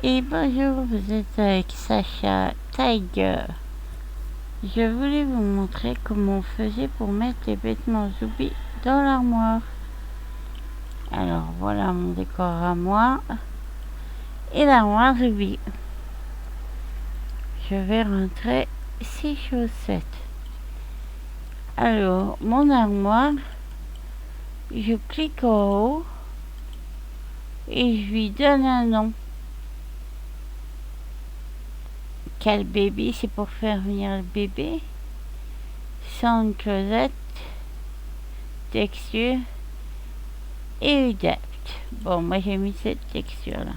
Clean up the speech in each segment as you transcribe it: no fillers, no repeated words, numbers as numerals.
Et bonjour, vous êtes avec Sacha Tiger. Je voulais vous montrer comment on faisait pour mettre les vêtements Zoubi dans l'armoire. Alors voilà mon décor à moi et l'armoire Zoubi. Je vais rentrer 6 chaussettes. Alors mon armoire, je clique en haut et je lui donne un nom. Quel bébé, c'est pour faire venir le bébé. Sound closet, texture et adapt. Bon, moi j'ai mis cette texture là.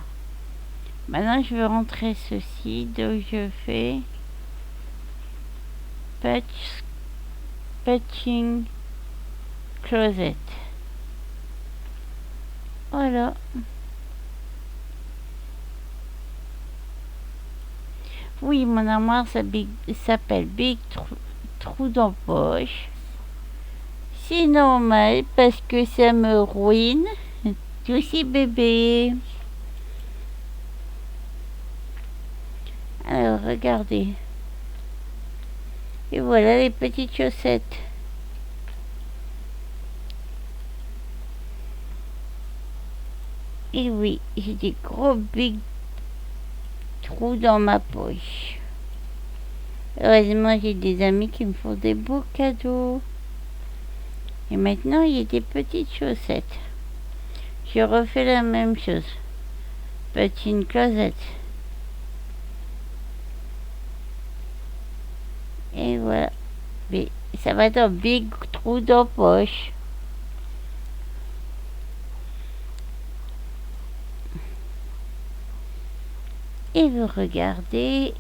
Maintenant je veux rentrer ceci, donc je fais patching closet. Voilà. Oui, mon armoire s'appelle Big Trou dans poche. C'est normal parce que ça me ruine tous ces bébés. Alors regardez. Et voilà les petites chaussettes. Et oui, j'ai des gros big trous dans ma poche. Heureusement, j'ai des amis qui me font des beaux cadeaux. Et maintenant, il y a des petites chaussettes. Je refais la même chose. Petite closet. Et voilà. Mais ça va dans big trou dans poche. Et vous regardez.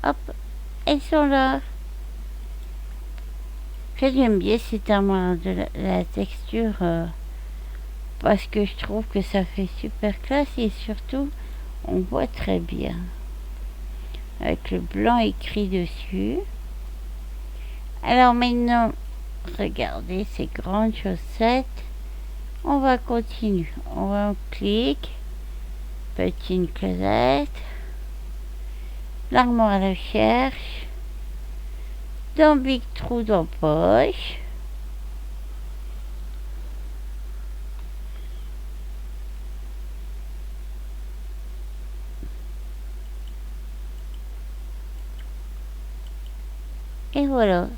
Hop, elles sont là. J'aime bien cette armoire de la texture parce que je trouve que ça fait super classe et surtout on voit très bien avec le blanc écrit dessus. Alors maintenant, regardez ces grandes chaussettes. On va continuer. On clique. Petite closet. L'armoire à la cherche. Dans big trou dans poche. Et voilà.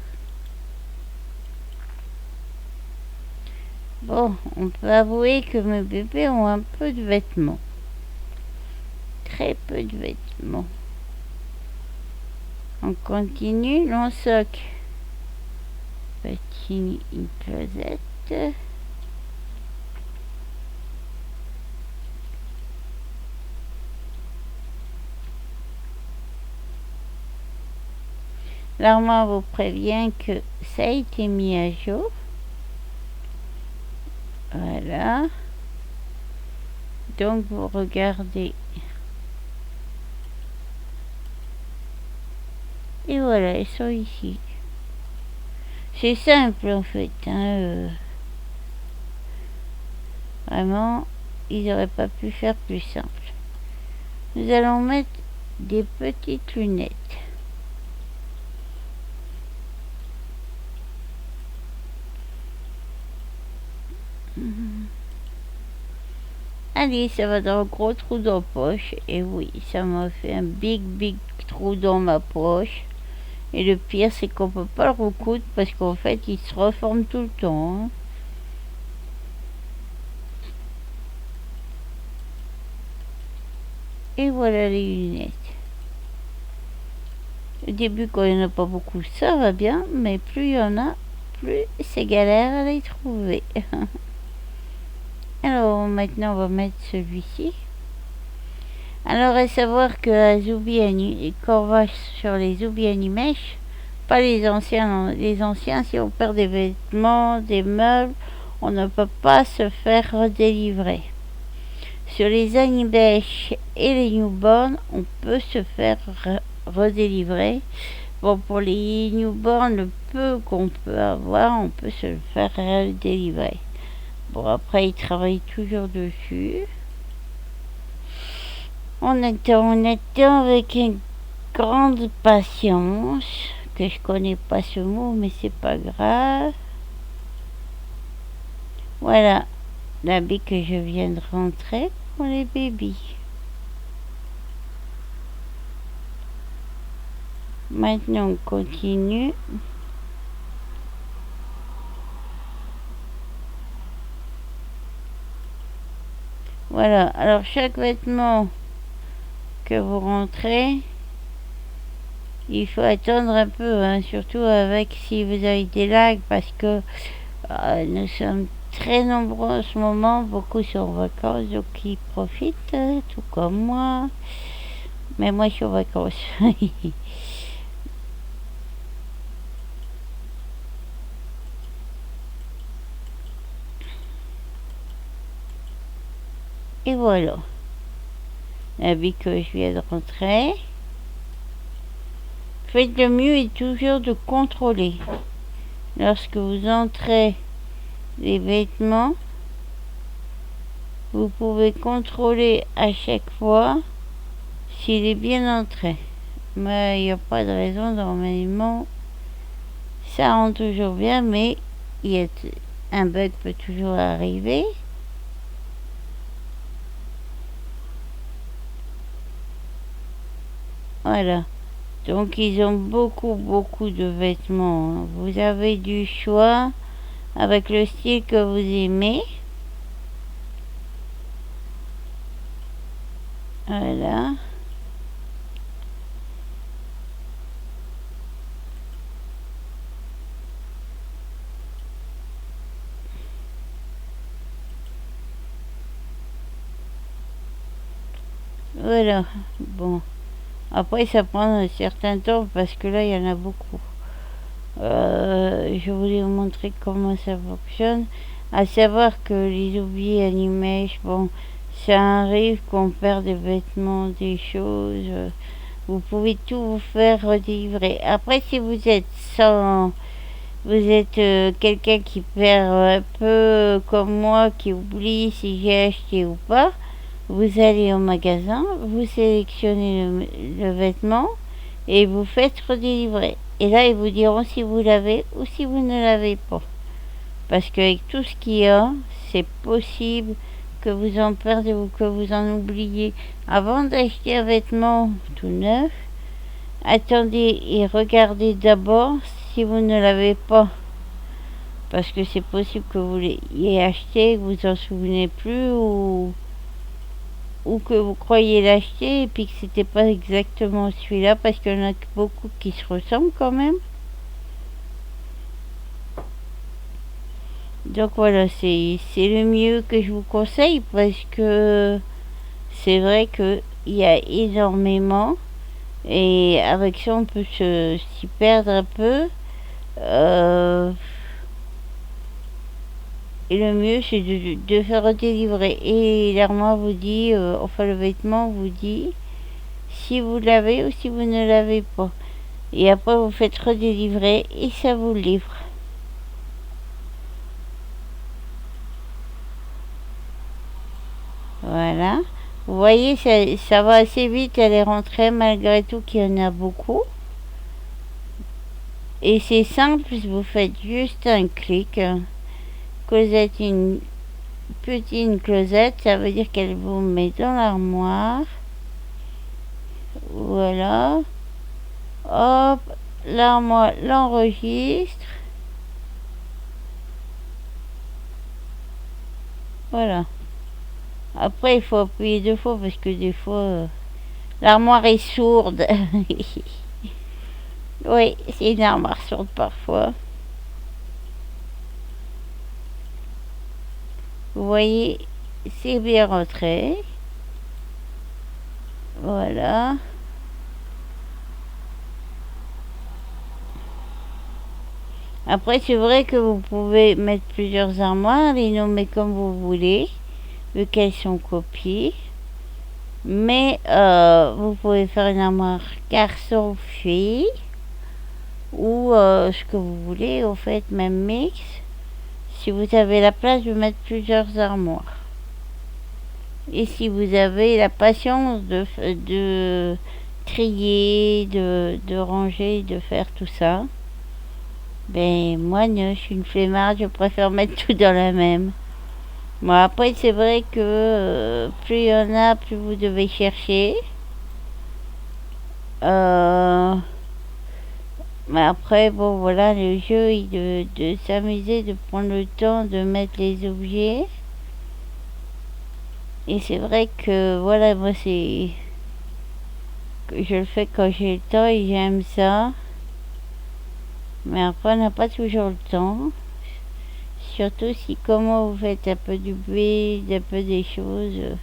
Bon, on peut avouer que mes bébés ont un peu de vêtements. Très peu de vêtements. On continue, l'on socle. Petite closet. L'armoire vous prévient que ça a été mis à jour. Voilà. Donc vous regardez. Et voilà, ils sont ici. C'est simple en fait. Vraiment, ils n'auraient pas pu faire plus simple. Nous allons mettre des petites lunettes. Allez, ça va dans le gros trou dans la poche. Et oui, ça m'a fait un big trou dans ma poche. Et le pire, c'est qu'on peut pas le recoudre parce qu'en fait, il se reforme tout le temps. Et voilà les lunettes. Au début, quand il n'y en a pas beaucoup, ça va bien. Mais plus il y en a, plus c'est galère à les trouver. Alors maintenant, on va mettre celui-ci. Alors, à savoir que quand on va sur les Zoubi Animesh, pas les anciens, non. Les anciens, si on perd des vêtements, des meubles, on ne peut pas se faire redélivrer. Sur les Animesh et les Newborn, on peut se faire redélivrer. Bon, pour les Newborn, le peu qu'on peut avoir, on peut se le faire redélivrer. Bon, après, ils travaillent toujours dessus. On attend avec une grande patience, que je connais pas ce mot, mais c'est pas grave. Voilà, l'habit que je viens de rentrer pour les bébés. Maintenant, on continue. Voilà, alors chaque vêtement que vous rentrez, il faut attendre un peu, hein, surtout avec si vous avez des lags, parce que nous sommes très nombreux en ce moment, beaucoup sont en vacances, donc ils profitent, tout comme moi. Mais moi, je suis en vacances. Et voilà, l'habit que je viens de rentrer. Faites le mieux est toujours de contrôler. Lorsque vous entrez les vêtements, vous pouvez contrôler à chaque fois s'il est bien entré. Mais il n'y a pas de raison, normalement, ça rentre toujours bien, mais un bug peut toujours arriver. Voilà. Donc ils ont beaucoup de vêtements, hein. Vous avez du choix avec le style que vous aimez. Voilà. Voilà. Bon. Après, ça prend un certain temps parce que là, il y en a beaucoup. Je voulais vous montrer comment ça fonctionne. À savoir que les oublis animés, bon, ça arrive qu'on perd des vêtements, des choses. Vous pouvez tout vous faire redélivrer. Après, si vous êtes quelqu'un qui perd un peu comme moi, qui oublie si j'ai acheté ou pas, vous allez au magasin, vous sélectionnez le vêtement et vous faites redélivrer. Et là, ils vous diront si vous l'avez ou si vous ne l'avez pas. Parce qu'avec tout ce qu'il y a, c'est possible que vous en perdez ou que vous en oubliez. Avant d'acheter un vêtement tout neuf, attendez et regardez d'abord si vous ne l'avez pas. Parce que c'est possible que vous l'ayez acheté, que vous en souvenez plus ou que vous croyez l'acheter et puis que c'était pas exactement celui-là parce qu'il y en a beaucoup qui se ressemblent quand même. Donc voilà, c'est le mieux que je vous conseille parce que c'est vrai qu'il y a énormément et avec ça on peut s'y perdre un peu. Et le mieux c'est de faire délivrer. Et l'armoire vous dit, enfin le vêtement vous dit si vous l'avez ou si vous ne l'avez pas. Et après vous faites redélivrer et ça vous livre. Voilà. Vous voyez, ça va assez vite à les rentrer malgré tout qu'il y en a beaucoup. Et c'est simple, vous faites juste un clic. Cosette, une petite closette, ça veut dire qu'elle vous met dans l'armoire. Voilà. Hop, l'armoire l'enregistre. Voilà. Après, il faut appuyer 2 fois parce que des fois, l'armoire est sourde. Oui, c'est une armoire sourde parfois. Vous voyez, c'est bien rentré. Voilà. Après, c'est vrai que vous pouvez mettre plusieurs armoires, les nommer comme vous voulez, vu qu'elles sont copiées. Mais vous pouvez faire une armoire garçon-fille ou ce que vous voulez, au fait, même mix. Si vous avez la place de mettre plusieurs armoires. Et si vous avez la patience de trier, de ranger, de faire tout ça, ben moi non, je suis une flemmarde, je préfère mettre tout dans la même. Bon après c'est vrai que plus il y en a, plus vous devez chercher. Euh, mais après bon voilà le jeu est de s'amuser, de prendre le temps de mettre les objets. Et c'est vrai que voilà moi c'est que je le fais quand j'ai le temps et j'aime ça. Mais après on n'a pas toujours le temps. Surtout si comment vous faites un peu du bruit, un peu des choses.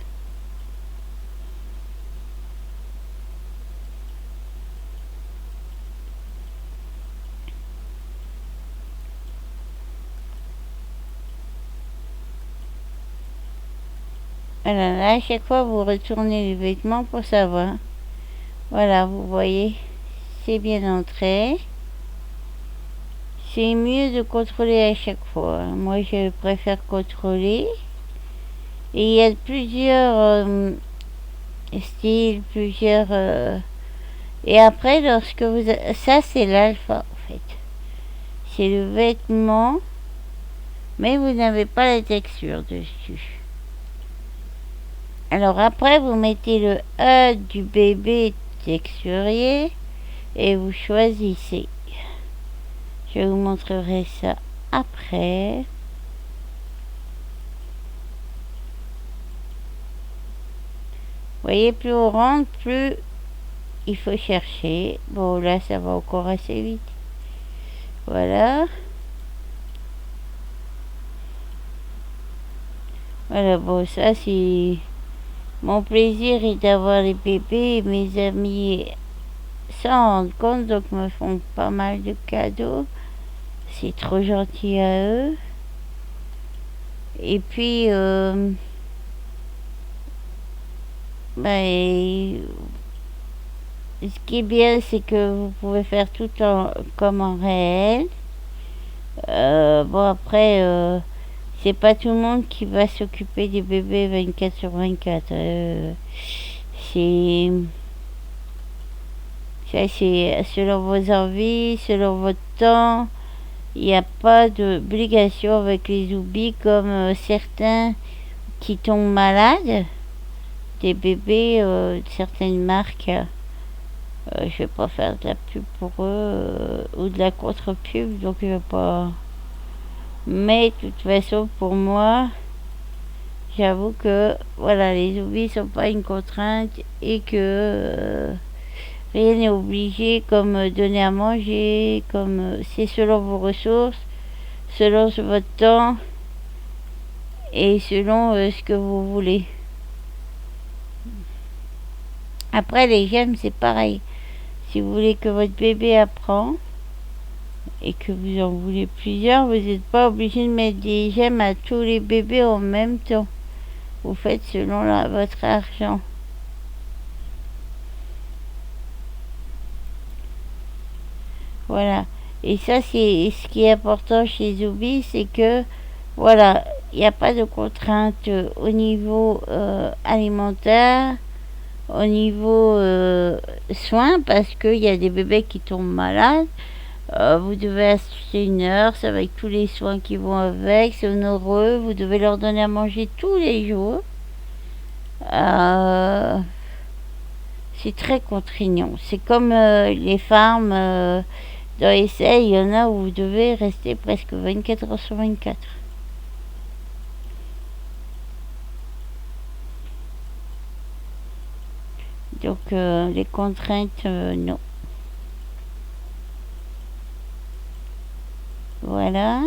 Voilà, là, à chaque fois, vous retournez les vêtements pour savoir. Voilà, vous voyez, c'est bien entré. C'est mieux de contrôler à chaque fois. Moi, je préfère contrôler. Et il y a plusieurs styles, plusieurs... Et après, lorsque vous... Ça, c'est l'alpha, en fait. C'est le vêtement, mais vous n'avez pas la texture dessus. Alors après, vous mettez le A du bébé texturier et vous choisissez. Je vous montrerai ça après. Vous voyez, plus on rentre, plus il faut chercher. Bon, là, ça va encore assez vite. Voilà. Voilà, bon, ça, c'est... Mon plaisir est d'avoir les bébés. Mes amis s'en rendent compte, donc me font pas mal de cadeaux. C'est trop gentil à eux. Et puis, ben, ce qui est bien, c'est que vous pouvez faire tout comme en réel. Bon, après, c'est pas tout le monde qui va s'occuper des bébés 24 sur 24. C'est... Ça, c'est selon vos envies, selon votre temps. Il n'y a pas d'obligation avec les oublis comme certains qui tombent malades. Des bébés de certaines marques. Je vais pas faire de la pub pour eux ou de la contre-pub, donc je vais pas. Mais de toute façon, pour moi, j'avoue que voilà, les oublis sont pas une contrainte et que rien n'est obligé, comme donner à manger, comme c'est selon vos ressources, selon votre temps et selon ce que vous voulez. Après, les gemmes, c'est pareil. Si vous voulez que votre bébé apprend et que vous en voulez plusieurs, vous n'êtes pas obligé de mettre des gemmes à tous les bébés en même temps. Vous faites selon votre argent. Voilà. Et ça, c'est ce qui est important chez Zubi, c'est que, voilà, il n'y a pas de contrainte au niveau alimentaire, au niveau soins, parce qu'il y a des bébés qui tombent malades. Vous devez assister une heure, c'est avec tous les soins qui vont avec, c'est onéreux, vous devez leur donner à manger tous les jours. C'est très contraignant. C'est comme les fermes dans l'essai, il y en a où vous devez rester presque 24 heures sur 24. Donc les contraintes, non. Voilà.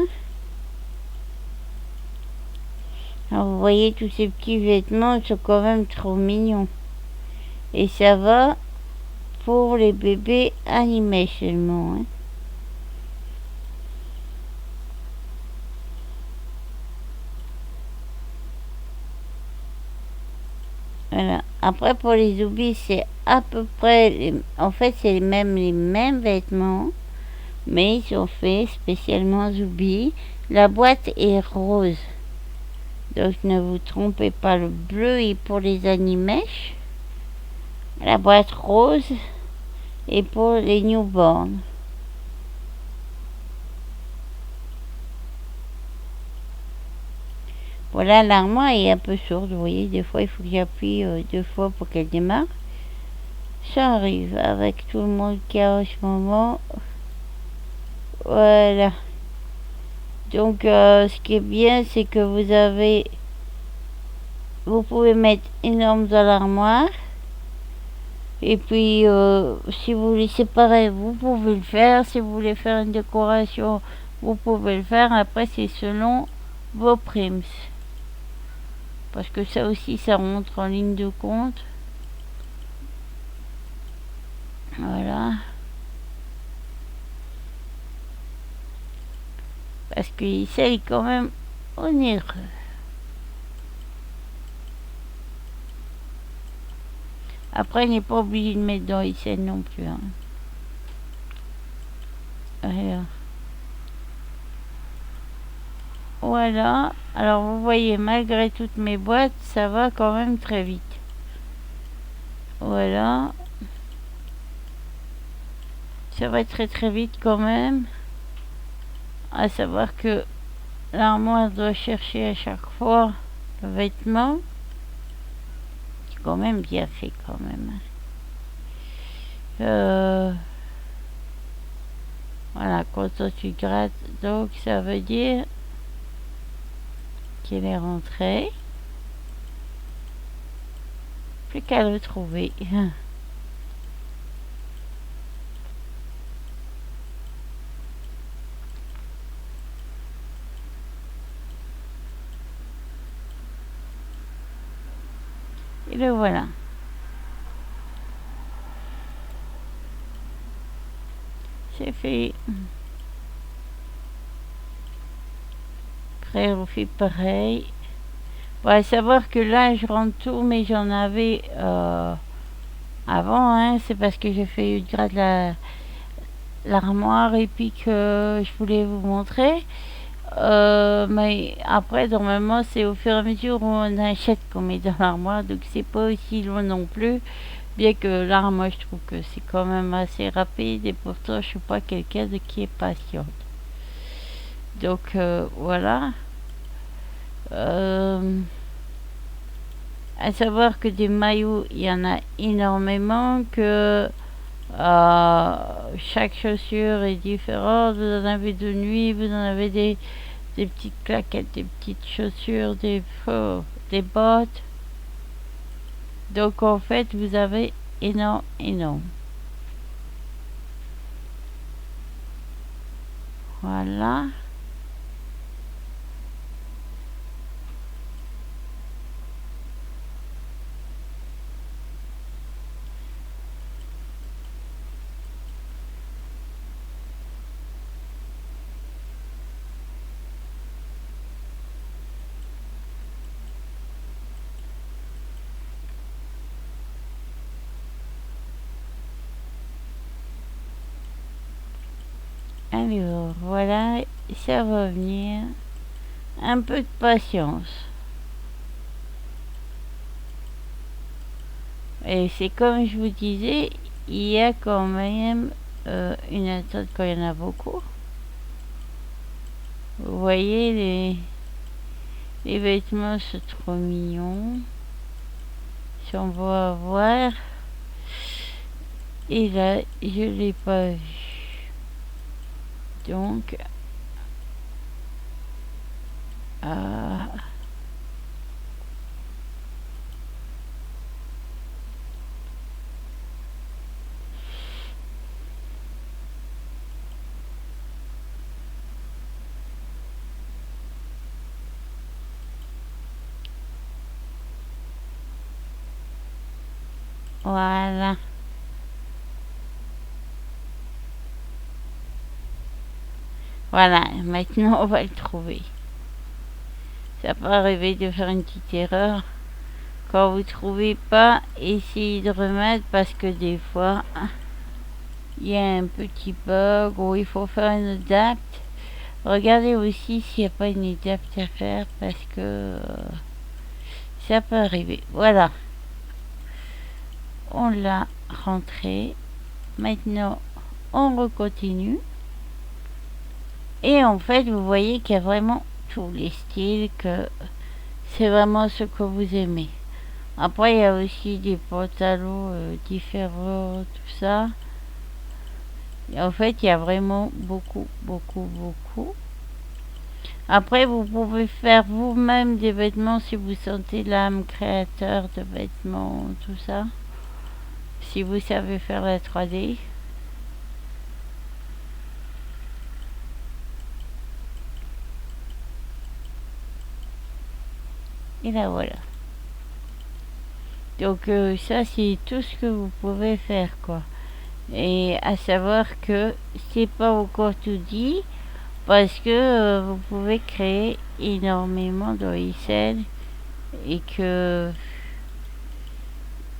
Alors vous voyez tous ces petits vêtements, ils sont quand même trop mignons. Et ça va pour les bébés animés seulement. Hein. Voilà. Après pour les oublis, c'est à peu près... En fait, c'est les mêmes vêtements. Mais ils sont faits spécialement Zoubi. La boîte est rose. Donc ne vous trompez pas, le bleu est pour les animèches, la boîte rose est pour les newborns. Voilà, l'armoire est un peu sourde, vous voyez, des fois il faut que j'appuie 2 fois pour qu'elle démarre. Ça arrive avec tout le monde qu'il y a en ce moment. Voilà. Donc ce qui est bien, c'est que vous pouvez mettre énorme dans l'armoire. Et puis si vous voulez séparer, vous pouvez le faire. Si vous voulez faire une décoration, vous pouvez le faire. Après, c'est selon vos primes. Parce que ça aussi, ça rentre en ligne de compte. Voilà. Parce qu'il est quand même onéreux. Après, il n'est pas obligé de mettre dans les scènes non plus. Hein. Voilà. Alors, vous voyez, malgré toutes mes boîtes, ça va quand même très vite. Voilà. Ça va très très vite quand même. À savoir que l'armoire doit chercher à chaque fois le vêtement. C'est quand même bien fait quand même. Voilà, quand tu grattes, donc ça veut dire qu'il est rentré. Plus qu'à le trouver. Et le voilà. C'est fait. Après, on fait pareil. Bon, à savoir que là, je rentre tout, mais j'en avais avant. Hein, c'est parce que j'ai fait une gratte l'armoire et puis que je voulais vous montrer. Mais après, normalement, c'est au fur et à mesure où on achète qu'on met dans l'armoire. Donc, c'est pas aussi long non plus. Bien que là, moi, je trouve que c'est quand même assez rapide. Et pourtant, je suis pas quelqu'un de qui est patiente. Donc, voilà. À savoir que des maillots, il y en a énormément, que chaque chaussure est différente. Vous en avez de nuit, vous en avez des petites claquettes, des petites chaussures, des bottes. Donc en fait, vous avez énorme. Voilà. Alors, voilà, ça va venir. Un peu de patience. Et c'est comme je vous disais, il y a quand même une attente quand il y en a beaucoup. Vous voyez, les vêtements sont trop mignons. Si on va voir. Et là, je l'ai pas vu. Donc, voilà. Voilà, maintenant on va le trouver. Ça peut arriver de faire une petite erreur. Quand vous ne trouvez pas, essayez de remettre parce que des fois, il y a un petit bug ou il faut faire une adapt. Regardez aussi s'il n'y a pas une étape à faire parce que ça peut arriver. Voilà, on l'a rentré. Maintenant, on recontinue. Et en fait, vous voyez qu'il y a vraiment tous les styles, que c'est vraiment ce que vous aimez. Après, il y a aussi des pantalons différents, tout ça. Et en fait, il y a vraiment beaucoup, beaucoup, beaucoup. Après, vous pouvez faire vous-même des vêtements si vous sentez l'âme créateur de vêtements, tout ça. Si vous savez faire la 3D. Et là, voilà. Donc ça, c'est tout ce que vous pouvez faire, quoi. Et à savoir que c'est pas encore tout dit, parce que vous pouvez créer énormément de d'OICL et que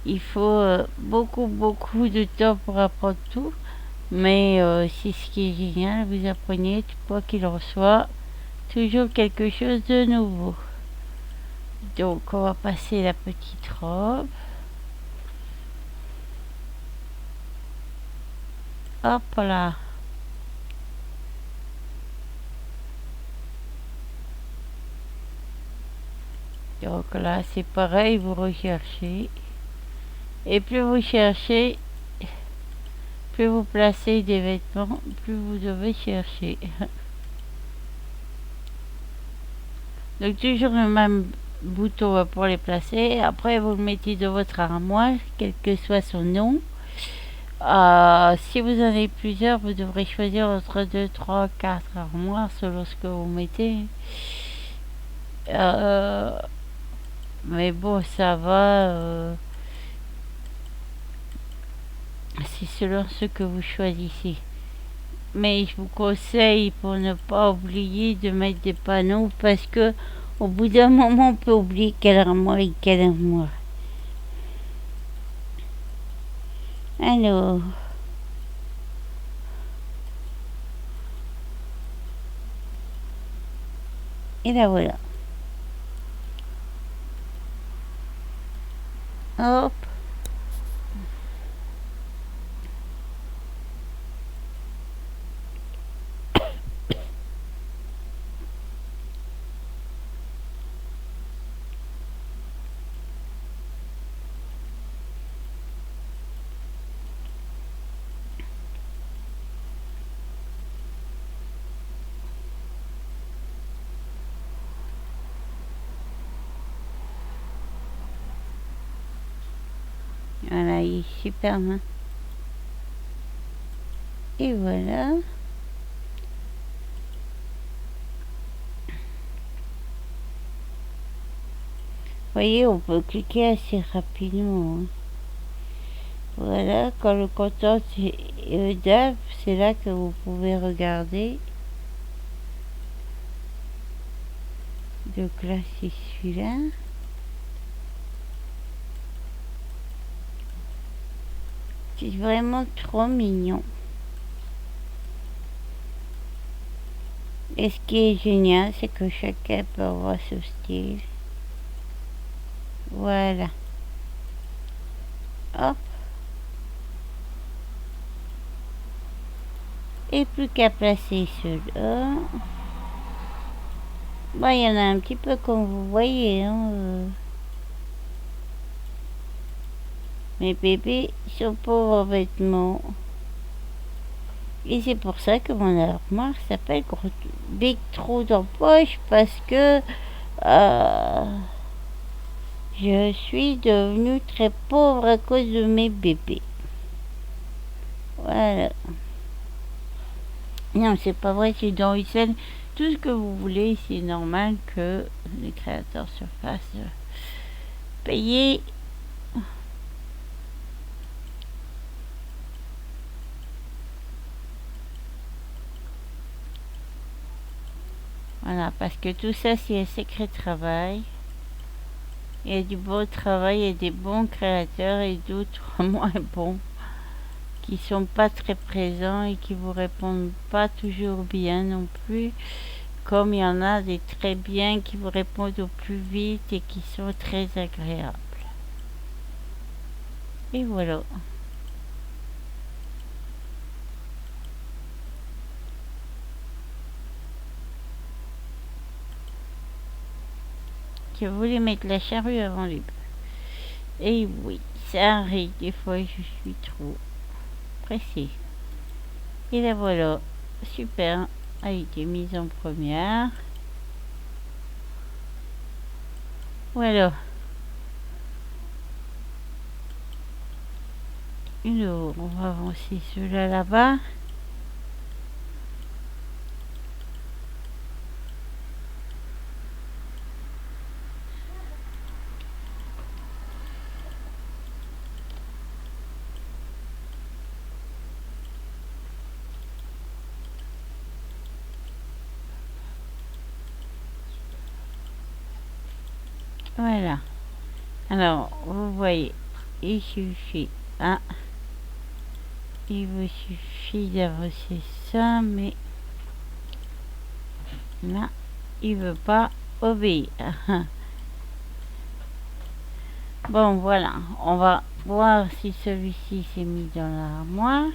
il faut beaucoup, beaucoup de temps pour apprendre tout. Mais c'est ce qui est génial, vous apprenez, quoi qu'il en soit, toujours quelque chose de nouveau. Donc on va passer la petite robe. Hop là. Donc là c'est pareil, vous recherchez. Et plus vous cherchez, plus vous placez des vêtements, plus vous devez chercher. Donc toujours le même bouton pour les placer. Après vous le mettez dans votre armoire, quel que soit son nom. Si vous en avez plusieurs, vous devrez choisir entre 2, 3, 4 armoires selon ce que vous mettez. Mais bon, ça va. C'est selon ce que vous choisissez. Mais je vous conseille pour ne pas oublier de mettre des panneaux parce que au bout d'un moment on peut oublier quelle armoire et quelle armoire. Alors. Et là voilà. Hop. Voilà, il est super bien. Et voilà. Vous voyez, on peut cliquer assez rapidement. Voilà, quand le compteur est DAF, c'est là que vous pouvez regarder. Donc là, c'est celui-là. C'est vraiment trop mignon. Et ce qui est génial, c'est que chacun peut avoir ce style. Voilà. Hop. Et plus qu'à placer ceux-là. Bon, il y en a un petit peu comme vous voyez. Mes bébés sont pauvres vêtements. Et c'est pour ça que mon armoire s'appelle Big Trou dans poche parce que je suis devenue très pauvre à cause de mes bébés. Voilà. Non, c'est pas vrai, c'est dans Usain. Tout ce que vous voulez, c'est normal que les créateurs se fassent payer. Voilà, parce que tout ça, c'est un sacré travail. Il y a du beau travail, il y a des bons créateurs et d'autres moins bons. qui sont pas très présents et qui vous répondent pas toujours bien non plus, comme il y en a des très bien qui vous répondent au plus vite et qui sont très agréables. Et voilà. Je voulais mettre la charrue avant les bœufs. Et oui, ça arrive, des fois je suis trop pressée. Et la voilà, super, a été mise en première. Voilà. Alors, on va avancer ceux-là là-bas. Voilà. Alors, vous voyez, il suffit. Ah, il vous suffit d'avancer ça, mais là, il veut pas obéir. Bon, voilà. On va voir si celui-ci s'est mis dans l'armoire.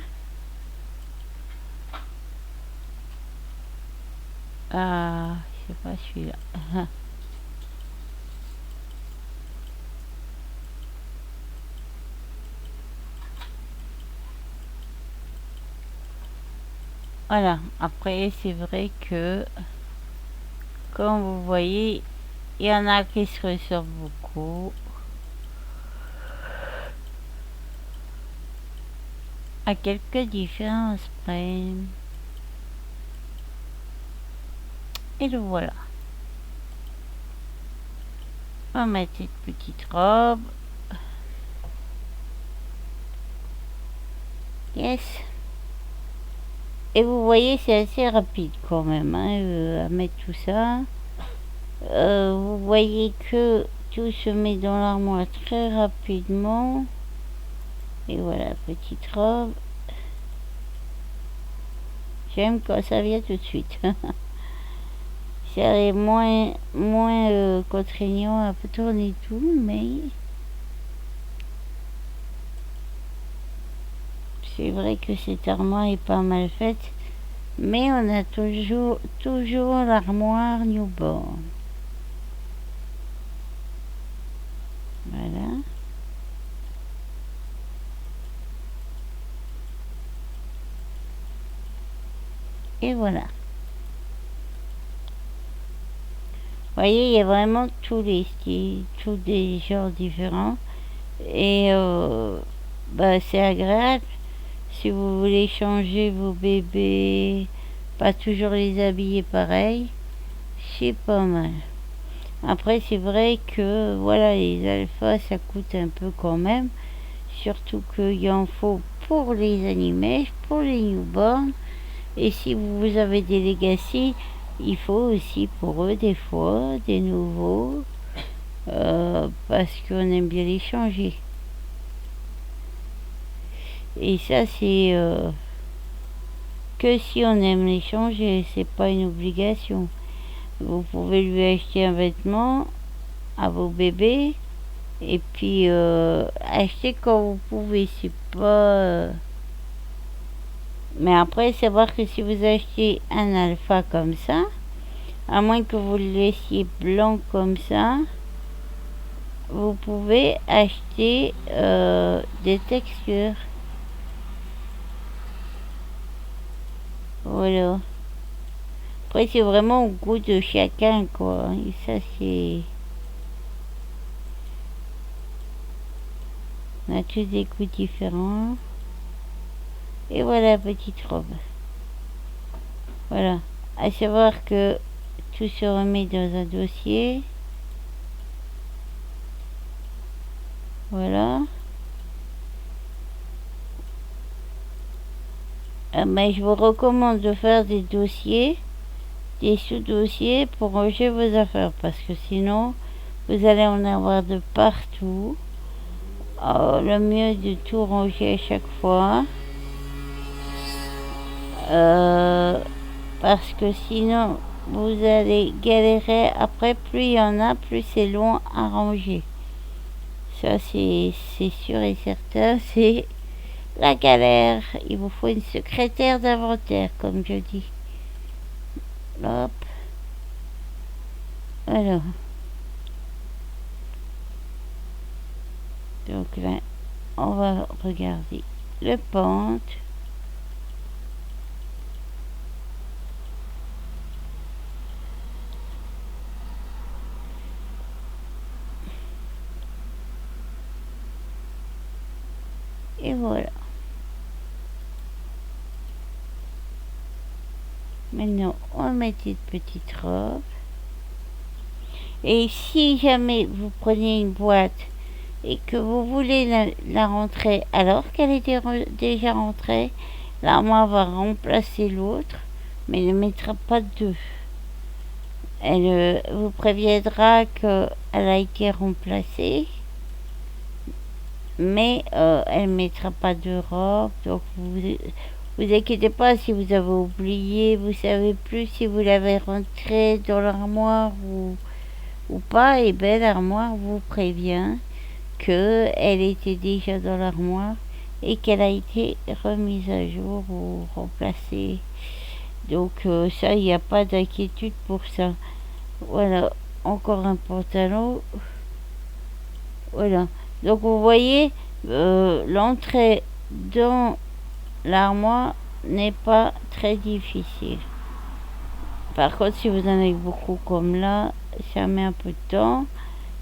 Ah, c'est pas celui-là. Voilà, après c'est vrai que, comme vous voyez, il y en a qui se ressortent beaucoup. À quelques différences près. Et le voilà. On va mettre cette petite robe. Yes. Et vous voyez, c'est assez rapide quand même à mettre tout ça. Vous voyez que tout se met dans l'armoire très rapidement. Et voilà, petite robe. J'aime quand ça vient tout de suite. C'est moins contraignant à tourner tout, mais c'est vrai que cette armoire est pas mal faite. Mais on a toujours l'armoire newborn. Voilà. Et voilà. Vous voyez, il y a vraiment tous les styles, tous des genres différents. Et c'est agréable. Si vous voulez changer vos bébés, pas toujours les habiller pareil, c'est pas mal. Après, c'est vrai que voilà, les alphas, ça coûte un peu quand même. Surtout qu'il en faut pour les animés, pour les newborns. Et si vous avez des legacy, il faut aussi pour eux des fois des nouveaux. Parce qu'on aime bien les changer. Et ça, c'est que si on aime les changer, c'est pas une obligation. Vous pouvez lui acheter un vêtement à vos bébés et puis acheter quand vous pouvez. C'est pas. Mais après, savoir que si vous achetez un alpha comme ça, à moins que vous le laissiez blanc comme ça, vous pouvez acheter des textures. Voilà. Après, c'est vraiment au goût de chacun, quoi. Et ça, c'est. On a tous des goûts différents. Et voilà, petite robe. Voilà. À savoir que tout se remet dans un dossier. Voilà. Mais je vous recommande de faire des dossiers, des sous-dossiers pour ranger vos affaires parce que sinon vous allez en avoir de partout. Le mieux de tout ranger à chaque fois. Euh, parce que sinon, vous allez galérer. Après, plus il y en a, plus c'est long à ranger. Ça, c'est sûr et certain. C'est la galère. Il vous faut une secrétaire d'inventaire, comme je dis. Hop. Alors. Donc là, on va regarder le pente. Et voilà. Maintenant, on met une petite robe. Et si jamais vous prenez une boîte et que vous voulez la rentrer alors qu'elle était déjà rentrée, l'armoire va remplacer l'autre, mais ne mettra pas deux. Elle vous préviendra qu'elle a été remplacée, mais elle ne mettra pas de robe. Donc vous inquiétez pas si vous avez oublié, vous savez plus si vous l'avez rentrée dans l'armoire ou pas, et bien l'armoire vous prévient qu'elle était déjà dans l'armoire et qu'elle a été remise à jour ou remplacée. Donc ça, il n'y a pas d'inquiétude pour ça. Voilà, encore un pantalon. Voilà. Donc vous voyez, l'entrée dans l'armoire n'est pas très difficile. Par contre, si vous en avez beaucoup comme là, ça met un peu de temps.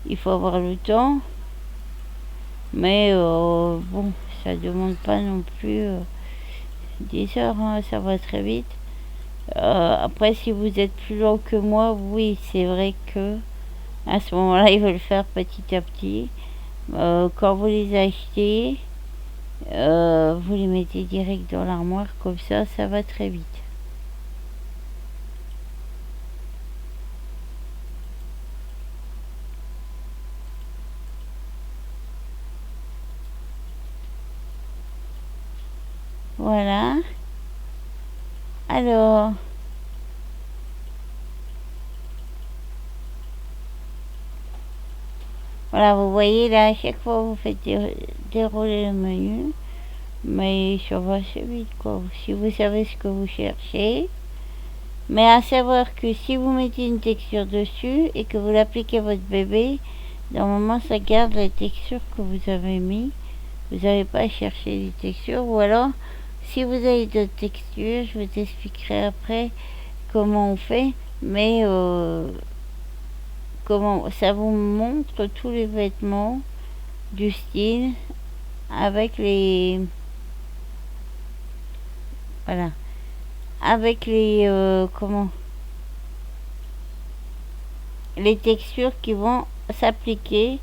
Il faut avoir le temps. Mais bon, ça demande pas non plus 10 heures, hein, ça va très vite. Après, si vous êtes plus long que moi, oui, c'est vrai que à ce moment-là, il faut le faire petit à petit. Quand vous les achetez, vous les mettez direct dans l'armoire, comme ça va très vite. Voilà. Alors, voilà, vous voyez là, à chaque fois vous faites dérouler le menu, mais ça va assez vite quoi. Si vous savez ce que vous cherchez. Mais à savoir que si vous mettez une texture dessus et que vous l'appliquez à votre bébé, normalement ça garde la texture que vous avez mis. Vous n'avez pas à chercher des textures. Ou alors, si vous avez d'autres textures, je vous expliquerai après comment on fait. Mais comment ça vous montre tous les vêtements du style avec les voilà avec les comment les textures qui vont s'appliquer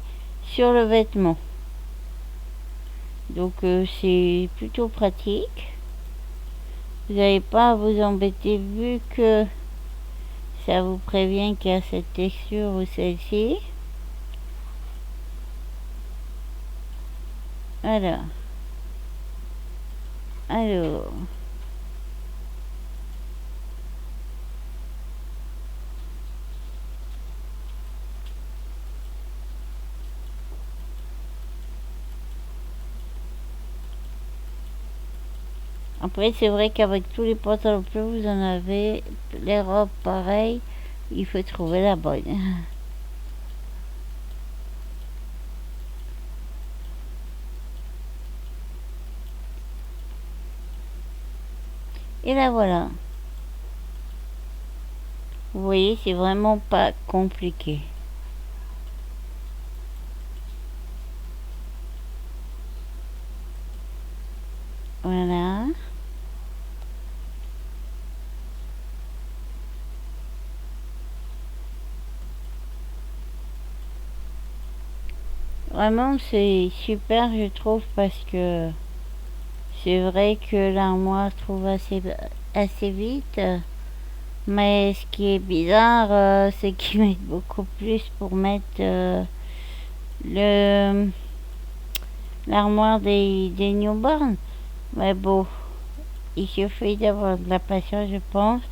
sur le vêtement. Donc c'est plutôt pratique. Vous n'avez pas à vous embêter vu que ça vous prévient qu'il y a cette texture ou celle-ci. Voilà. Alors. Après, c'est vrai qu'avec tous les pantalons plus vous en avez, les robes pareilles, il faut trouver la bonne. Et là voilà. Vous voyez, c'est vraiment pas compliqué. Voilà. Vraiment, c'est super, je trouve, parce que c'est vrai que l'armoire trouve assez vite. Mais ce qui est bizarre, c'est qu'ils mettent beaucoup plus pour mettre le l'armoire des newborns. Mais bon, il suffit d'avoir de la patience, je pense.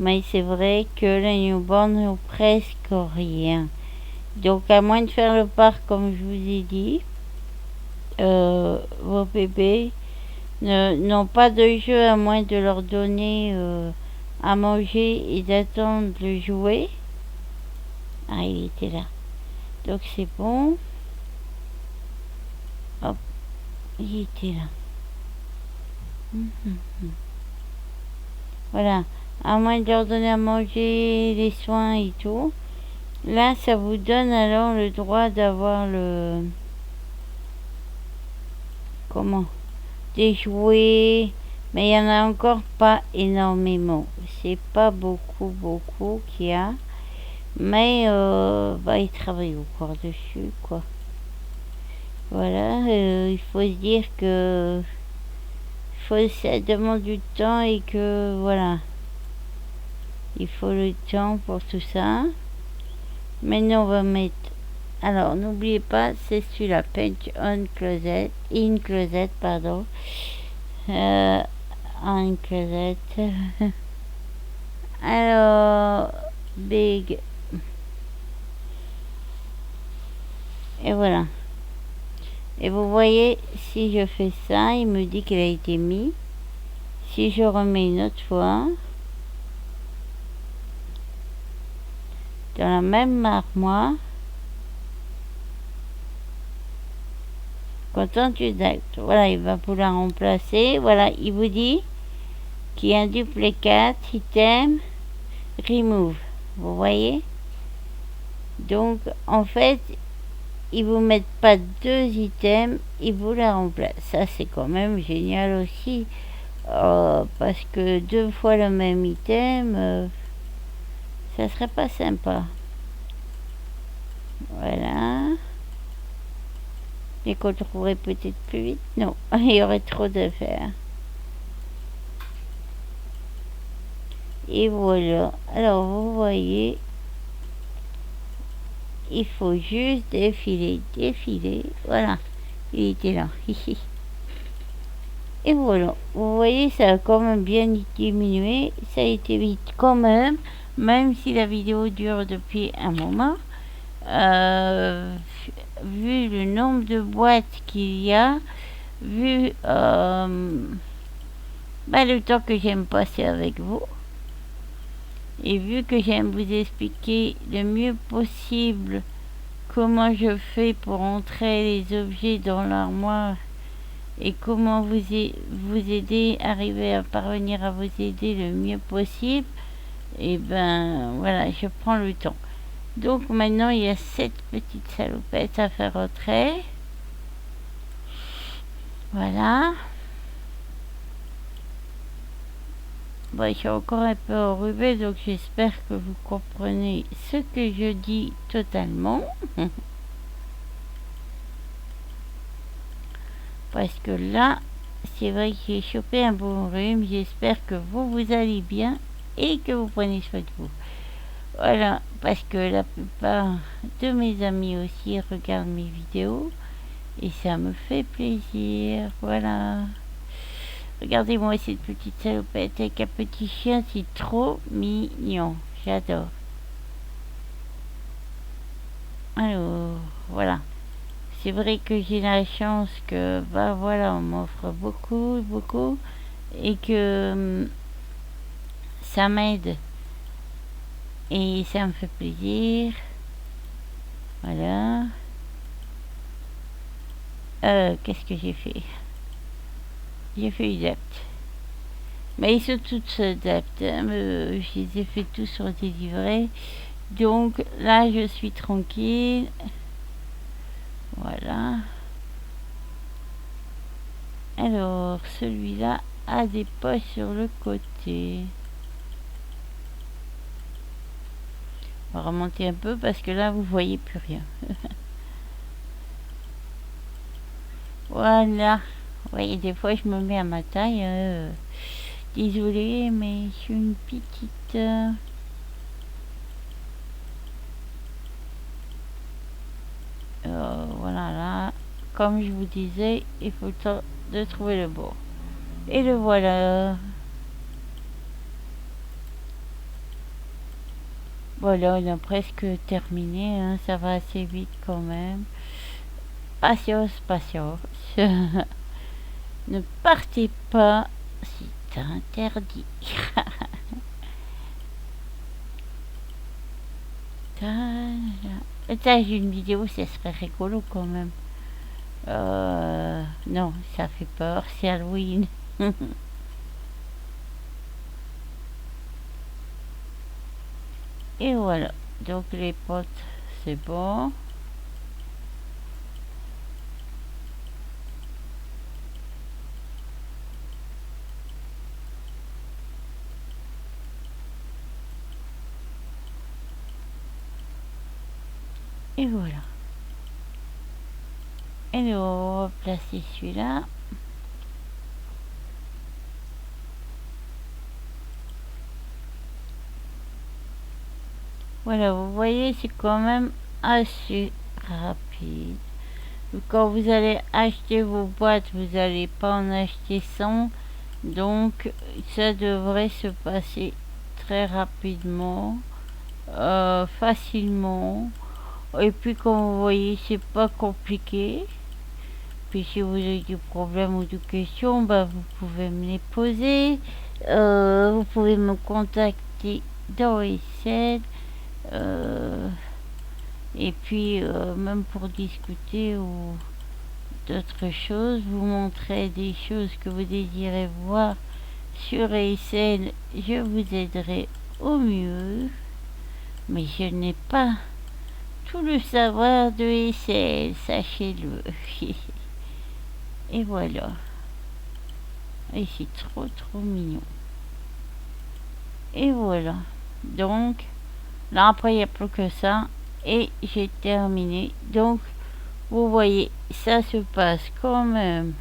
Mais c'est vrai que les newborns n'ont presque rien. Donc, à moins de faire le parc, comme je vous ai dit, vos bébés n'ont pas de jeu à moins de leur donner à manger et d'attendre le jouet. Ah, il était là. Donc, c'est bon. Hop, il était là. Voilà. À moins de leur donner à manger, les soins et tout. Là, ça vous donne alors le droit d'avoir le... Comment? Des jouets. Mais il n'y en a encore pas énormément. C'est pas beaucoup qu'il y a. Mais ils travaillent encore dessus, quoi. Voilà, il faut se dire que ça demande du temps et que voilà, il faut le temps pour tout ça. Maintenant, on va mettre. Alors, n'oubliez pas, c'est celui-là, Paint on Closet, in Closet, pardon. On Closet. Alors, Big. Et voilà. Et vous voyez, si je fais ça, il me dit qu'il a été mis. Si je remets une autre fois, dans la même armoire, content du d'acte. Voilà, il va vouloir remplacer. Voilà, il vous dit qu'il y a un duplicate, item, remove. Vous voyez? Donc, en fait, ils vous mettent pas deux items, ils vous la remplacent. Ça, c'est quand même génial aussi. Parce que deux fois le même item, ça serait pas sympa. Voilà. Et qu'on trouverait peut-être plus vite. Non, il y aurait trop d'affaires. Et voilà. Alors, vous voyez, il faut juste défiler. Voilà. Il était là. Et voilà. Vous voyez, ça a quand même bien diminué. Ça a été vite quand même. Même si la vidéo dure depuis un moment. Vu le nombre de boîtes qu'il y a. Vu le temps que j'aime passer avec vous. Et vu que j'aime vous expliquer le mieux possible comment je fais pour entrer les objets dans l'armoire et comment vous aider, arriver à parvenir à vous aider le mieux possible, et ben voilà, je prends le temps. Donc maintenant il y a cette petite salopette à faire retrait. Voilà. Bon, je suis encore un peu enrhumée, donc j'espère que vous comprenez ce que je dis totalement. Parce que là, c'est vrai que j'ai chopé un bon rhume. J'espère que vous allez bien et que vous prenez soin de vous. Voilà, parce que la plupart de mes amis aussi regardent mes vidéos et ça me fait plaisir. Voilà. Regardez-moi cette petite salopette avec un petit chien, c'est trop mignon. J'adore. Alors, voilà. C'est vrai que j'ai la chance que, voilà, on m'offre beaucoup, et que ça m'aide. Et ça me fait plaisir. Voilà. Qu'est-ce que j'ai fait? J'ai fait une date. Mais ils sont toutes adaptes. Je les ai fait tous sur des livrets. Donc là, je suis tranquille. Voilà. Alors, celui-là a des poches sur le côté. On va remonter un peu parce que là, vous voyez plus rien. Voilà. Oui, des fois, je me mets à ma taille. Désolée, mais je suis une petite... voilà, là, comme je vous disais, il faut le temps de trouver le bon. Et le voilà. Voilà, on a presque terminé, hein, ça va assez vite quand même. Patience, patience. Ne partez pas, c'est interdit. Tiens, j'ai une vidéo, ça serait rigolo quand même. Non, ça fait peur, c'est Halloween. Et voilà, donc les potes, c'est bon. Et voilà. Et nous, on va placer celui-là. Voilà, vous voyez, c'est quand même assez rapide. Quand vous allez acheter vos boîtes, vous n'allez pas en acheter 100. Donc, ça devrait se passer très rapidement, facilement. Et puis, comme vous voyez, c'est pas compliqué. Puis, si vous avez des problèmes ou des questions, bah, vous pouvez me les poser. Vous pouvez me contacter dans Excel. Et puis, même pour discuter ou d'autres choses, vous montrer des choses que vous désirez voir sur Excel, je vous aiderai au mieux. Mais je n'ai pas tout le savoir de Excel, sachez-le. Et voilà. Et c'est trop trop mignon. Et voilà. Donc, là après, il n'y a plus que ça. Et j'ai terminé. Donc, vous voyez, ça se passe quand même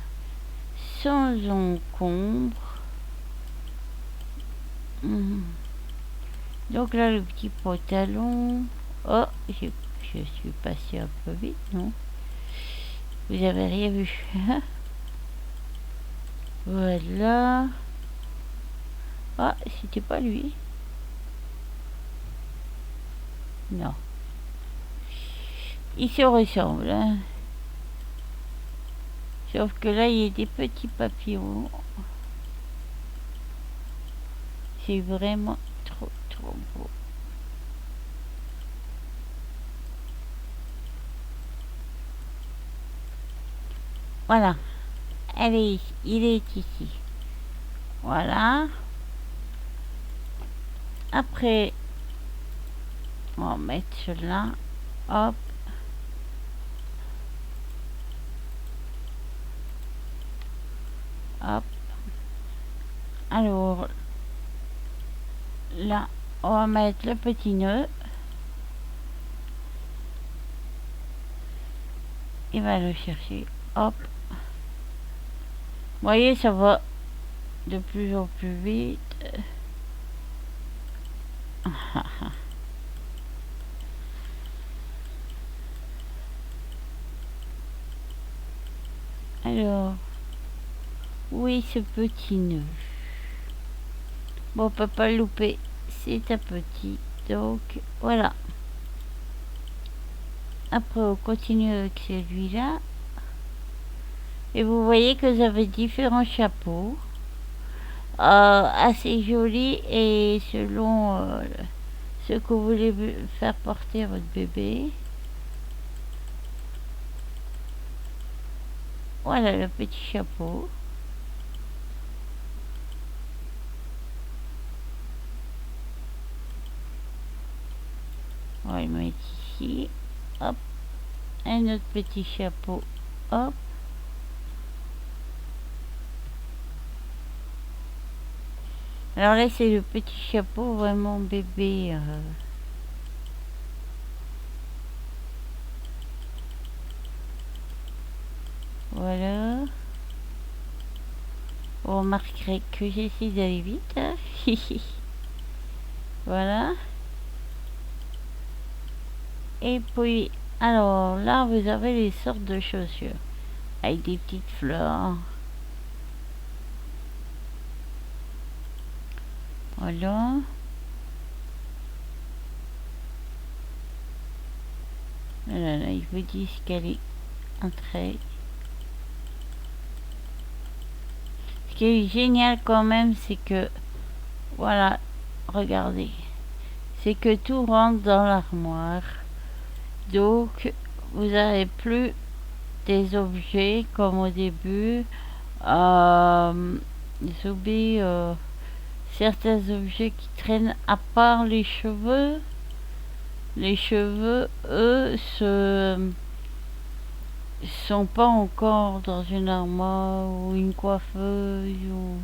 sans encombre. Donc là, le petit pantalon. Oh, je suis passée un peu vite, non? Vous avez rien vu. Voilà. Ah, c'était pas lui. Non. Il se ressemble, hein. Sauf que là, il y a des petits papillons. C'est vraiment trop, trop beau. Voilà. Allez, il est ici. Voilà. Après, on va mettre cela. Hop. Hop. Alors, là, on va mettre le petit nœud. Il va le chercher. Hop. Vous voyez, ça va de plus en plus vite. Alors, oui, ce petit nœud. Bon, on peut pas le louper. C'est un petit. Donc, voilà. Après, on continue avec celui-là. Et vous voyez que j'avais différents chapeaux. Assez jolis et selon ce que vous voulez faire porter à votre bébé. Voilà le petit chapeau. On va le mettre ici. Hop. Un autre petit chapeau. Hop. Alors là, c'est le petit chapeau vraiment bébé. Voilà. Vous remarquerez que j'essaie d'aller vite. Hein. Voilà. Et puis, alors là, vous avez les sortes de chaussures. Avec des petites fleurs. Voilà. Voilà, là, ils vous disent qu'elle est entrée. Ce qui est génial quand même, c'est que, voilà, regardez, c'est que tout rentre dans l'armoire. Donc, vous n'avez plus des objets comme au début. J'ai oublié certains objets qui traînent à part les cheveux. Les cheveux, eux, sont pas encore dans une armoire ou une coiffeuse ou...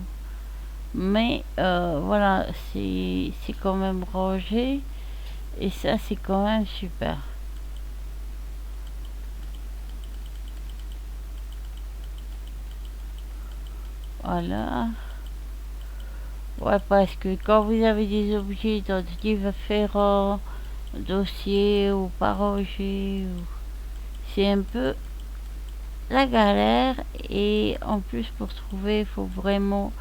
Mais voilà, c'est quand même rangé et ça c'est quand même super. Voilà. Ouais, parce que quand vous avez des objets dans différents dossiers ou pas rangés, c'est un peu la galère et en plus pour trouver, il faut vraiment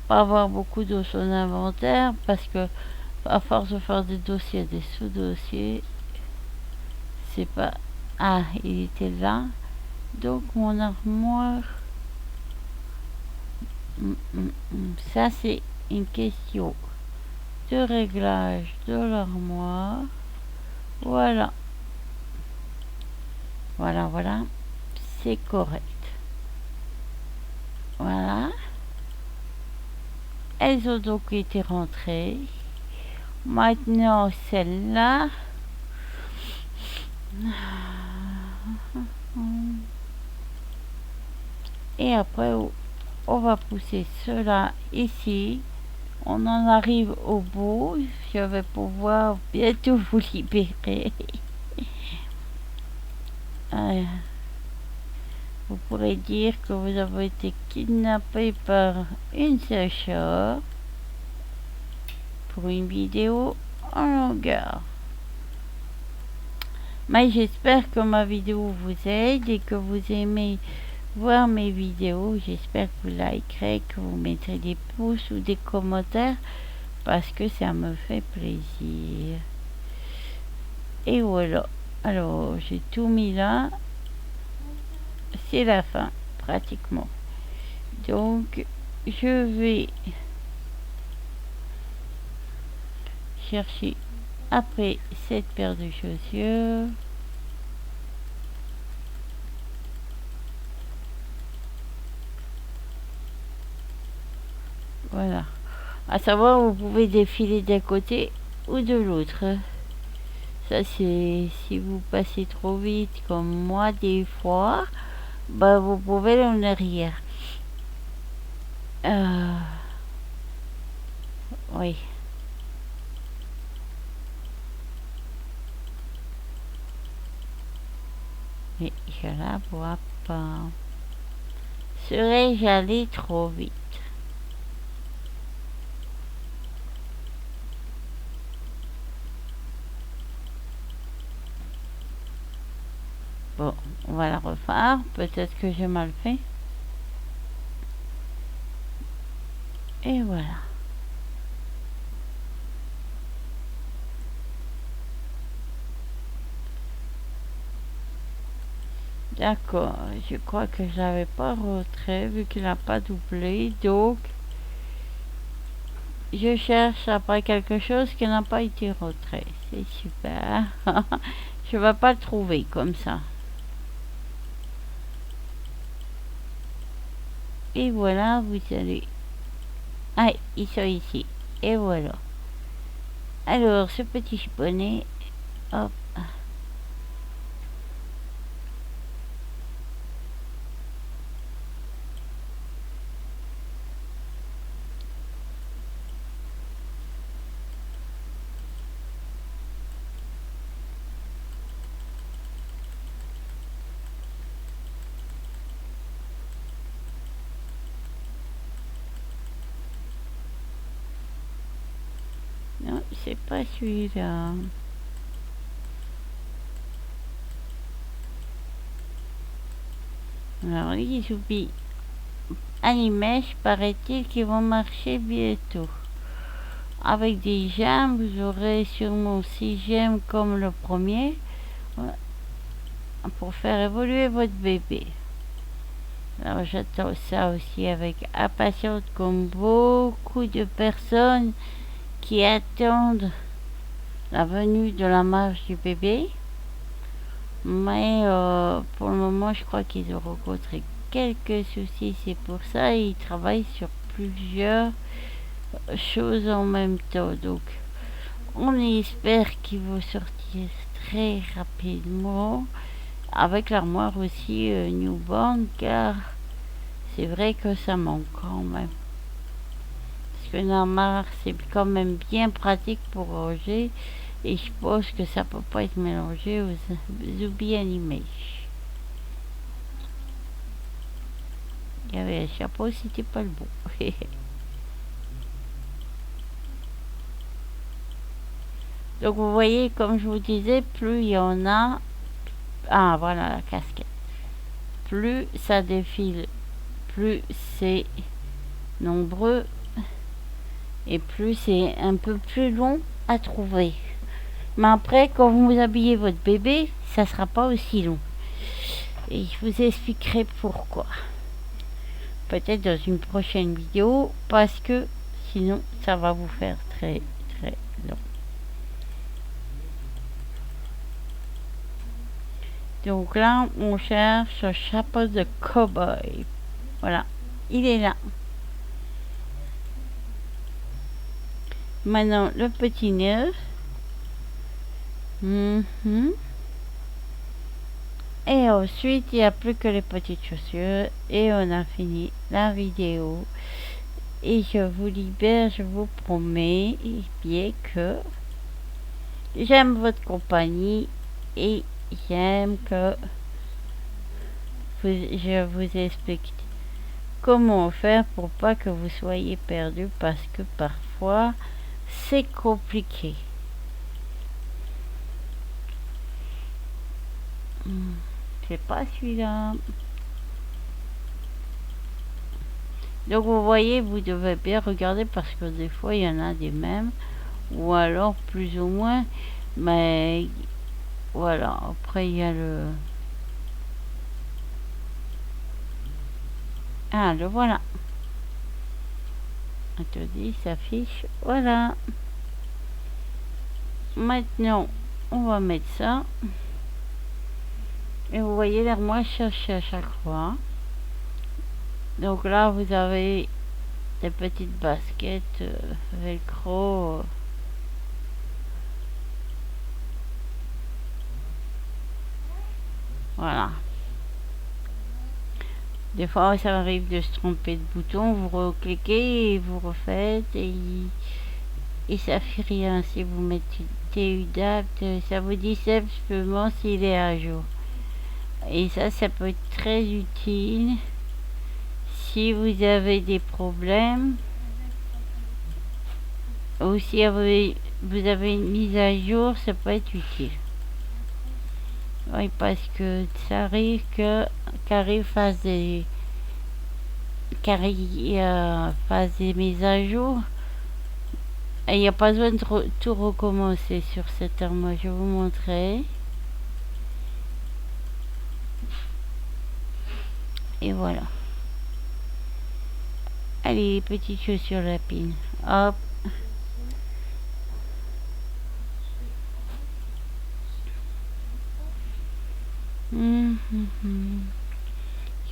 pas avoir beaucoup dans son inventaire parce que à force de faire des dossiers, des sous-dossiers, c'est pas... Ah, il était là. Donc mon armoire... Ça c'est une question de réglage de l'armoire. Voilà. Voilà, voilà. C'est correct. Voilà. Elles ont donc été rentrées. Maintenant, celle-là. Et après, on va pousser cela ici. On en arrive au bout. Je vais pouvoir bientôt vous libérer. Vous pourrez dire que vous avez été kidnappé par une sœur pour une vidéo en longueur. Mais j'espère que ma vidéo vous aide et que vous aimez voir mes vidéos. J'espère que vous likerez, que vous mettrez des pouces ou des commentaires parce que ça me fait plaisir. Et voilà. Alors, j'ai tout mis là. C'est la fin, pratiquement. Donc, je vais chercher après cette paire de chaussures. Voilà. À savoir, vous pouvez défiler d'un côté ou de l'autre. Ça, c'est si vous passez trop vite, comme moi, des fois, bah, vous pouvez aller en arrière. Oui. Mais je la vois pas. Serais-je allé trop vite? Bon, on va la refaire. Peut-être que j'ai mal fait. Et voilà. D'accord, je crois que je l'avais pas retrait vu qu'il n'a pas doublé. Donc, je cherche après quelque chose qui n'a pas été retrait. C'est super. Je vais pas le trouver comme ça. Et voilà, vous allez... Ah, ils sont ici. Et voilà. Alors, ce petit bonnet, hop. Non, c'est pas celui-là. Alors, les oublis à l'image, paraît-il qu'ils vont marcher bientôt. Avec des gemmes, vous aurez sûrement 6 gemmes comme le premier pour faire évoluer votre bébé. Alors j'attends ça aussi avec impatience comme beaucoup de personnes qui attendent la venue de la marche du bébé. Mais pour le moment, je crois qu'ils ont rencontré quelques soucis. C'est pour ça qu'ils travaillent sur plusieurs choses en même temps. Donc, on espère qu'ils vont sortir très rapidement. Avec l'armoire aussi newborn, car c'est vrai que ça manque quand même. Parce que l'armoire, c'est quand même bien pratique pour ranger. Et je pense que ça peut pas être mélangé aux Zuby Animation. Il y avait un chapeau, c'était pas le bon. Donc vous voyez, comme je vous disais, plus il y en a... Ah, voilà la casquette. Plus ça défile, plus c'est nombreux et plus c'est un peu plus long à trouver. Mais après, quand vous habillez votre bébé, ça sera pas aussi long. Et je vous expliquerai pourquoi. Peut-être dans une prochaine vidéo, parce que sinon ça va vous faire très très long. Donc là, on cherche un chapeau de cow-boy. Voilà, il est là. Maintenant, le petit nœud. Et ensuite, il n'y a plus que les petites chaussures. Et on a fini la vidéo. Et je vous libère, je vous promets bien que j'aime votre compagnie et j'aime que je vous explique comment faire pour pas que vous soyez perdu, parce que parfois c'est compliqué. C'est pas celui-là. Donc vous voyez, vous devez bien regarder parce que des fois il y en a des mêmes, ou alors plus ou moins, mais voilà. Après il y a le... Ah, le voilà. On te dit, s'affiche, voilà. Maintenant, on va mettre ça. Et vous voyez, l'armoire cherche à chaque fois. Donc là, vous avez des petites baskets velcro. Voilà. Des fois, ça arrive de se tromper de bouton. Vous recliquez et vous refaites. Et ça fait rien. Si vous mettez TUDAPT, ça vous dit simplement s'il est à jour. Et ça peut être très utile si vous avez des problèmes ou si vous avez une mise à jour, ça peut être utile. Oui, parce que ça arrive qu'arrive fasse des mises à jour et il n'y a pas besoin de tout recommencer sur cette armoire. Je vais vous montrer. Et voilà. Allez, petites chaussures lapines. Hop.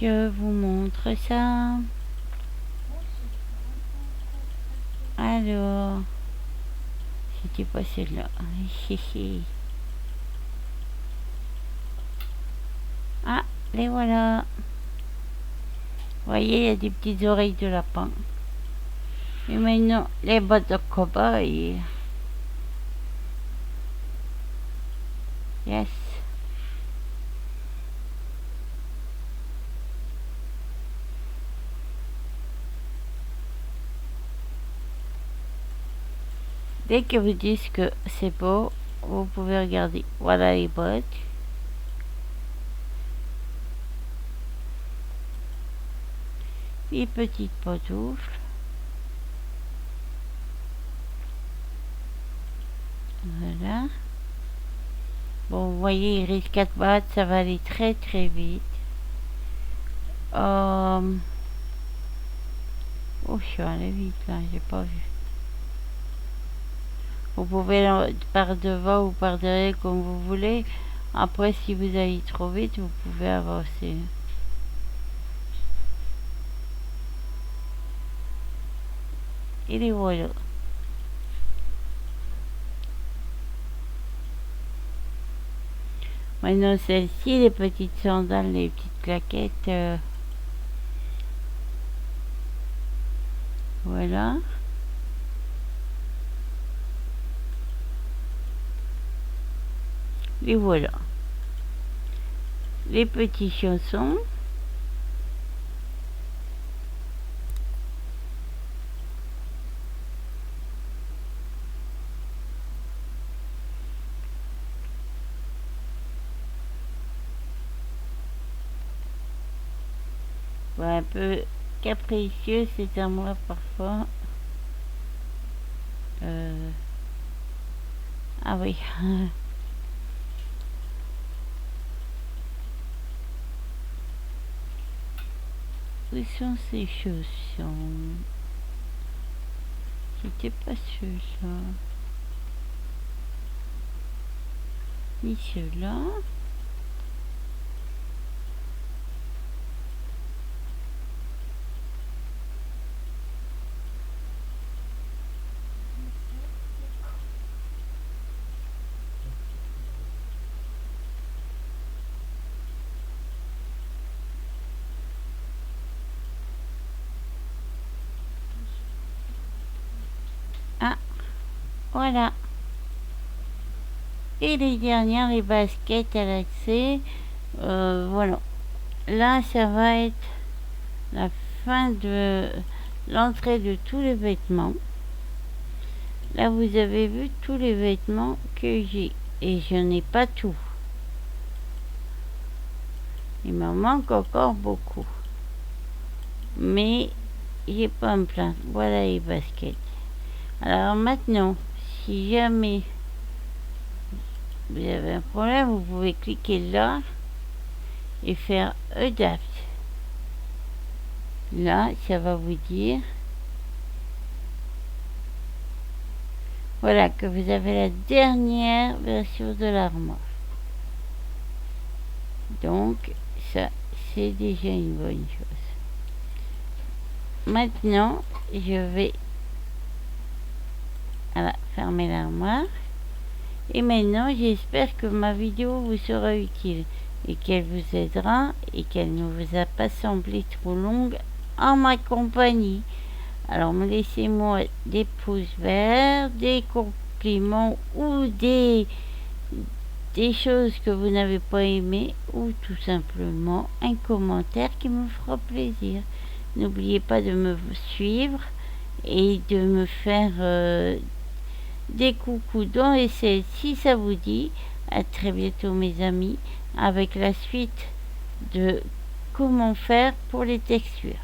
Je vous montre ça. Alors, c'était pas celle-là. Ah, les voilà. Vous voyez, il y a des petites oreilles de lapin. Et maintenant, les bottes de cow-boy. Yes. Dès que vous dites que c'est beau, vous pouvez regarder. Voilà les bottes. Les petites pantoufles. Voilà. Bon, vous voyez, il reste 4 watts, ça va aller très très vite. Oh, je suis allée vite là, j'ai pas vu. Vous pouvez par devant ou par derrière comme vous voulez. Après, si vous allez trop vite, vous pouvez avancer. Et les voilà. Maintenant, celle-ci, les petites sandales, les petites claquettes. Voilà. Et voilà. Les petits chaussons. Ouais, un peu capricieux, c'est à moi parfois. Ah oui. Où sont ces chaussons? C'était pas ceux-là. Ni ceux-là. Ah, voilà. Et les dernières, les baskets à lacets. Voilà. Là, ça va être la fin de l'entrée de tous les vêtements. Là, vous avez vu tous les vêtements que j'ai. Et je n'ai pas tout. Il m'en manque encore beaucoup. Mais j'ai pas à me plaindre. Voilà les baskets. Alors maintenant, si jamais vous avez un problème, vous pouvez cliquer là et faire Adapt. Là, ça va vous dire voilà que vous avez la dernière version de l'armoire. Donc, ça, c'est déjà une bonne chose. Maintenant, je vais fermer l'armoire. Et maintenant, j'espère que ma vidéo vous sera utile et qu'elle vous aidera et qu'elle ne vous a pas semblé trop longue en ma compagnie. Alors, laissez-moi des pouces verts, des compliments ou des choses que vous n'avez pas aimées ou tout simplement un commentaire qui me fera plaisir. N'oubliez pas de me suivre et de me faire des coucous dans les selles si ça vous dit. À très bientôt mes amis avec la suite de comment faire pour les textures.